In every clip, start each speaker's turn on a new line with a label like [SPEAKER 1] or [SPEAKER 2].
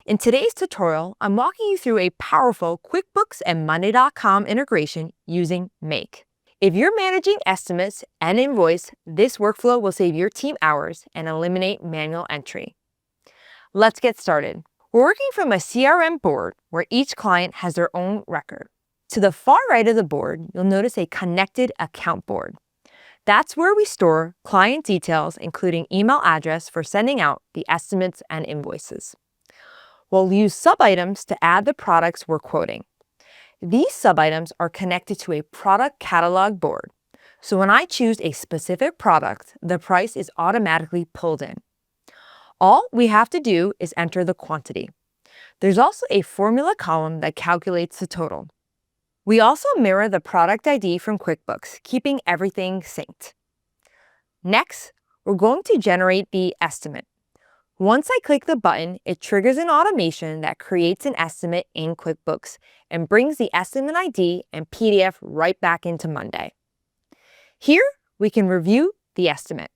[SPEAKER 1] In today's tutorial, I'm walking you through a powerful QuickBooks and Monday.com integration using Make. If you're managing estimates and invoice, this workflow will save your team hours and eliminate manual entry. Let's get started. We're working from a CRM board where each client has their own record. To the far right of the board, you'll notice a connected account board. That's where we store client details, including email address for sending out the estimates and invoices. We'll use subitems to add the products we're quoting. These subitems are connected to a product catalog board. So when I choose a specific product, the price is automatically pulled in. All we have to do is enter the quantity. There's also a formula column that calculates the total. We also mirror the product ID from QuickBooks, keeping everything synced. Next, we're going to generate the estimate. Once I click the button, it triggers an automation that creates an estimate in QuickBooks and brings the estimate ID and PDF right back into Monday. Here, we can review the estimate.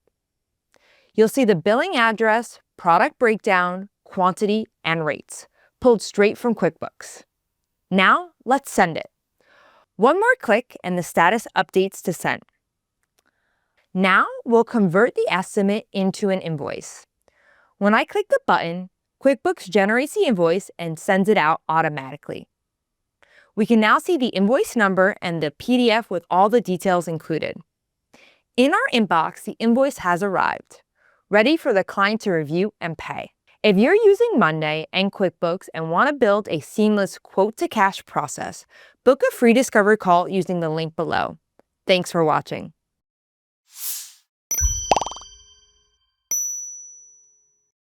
[SPEAKER 1] You'll see the billing address, product breakdown, quantity, and rates, pulled straight from QuickBooks. Now, let's send it. One more click and the status updates to sent. Now, we'll convert the estimate into an invoice. When I click the button, QuickBooks generates the invoice and sends it out automatically. We can now see the invoice number and the PDF with all the details included. In our inbox, the invoice has arrived, ready for the client to review and pay. If you're using Monday and QuickBooks and want to build a seamless quote-to-cash process, book a free discovery call using the link below. Thanks for watching.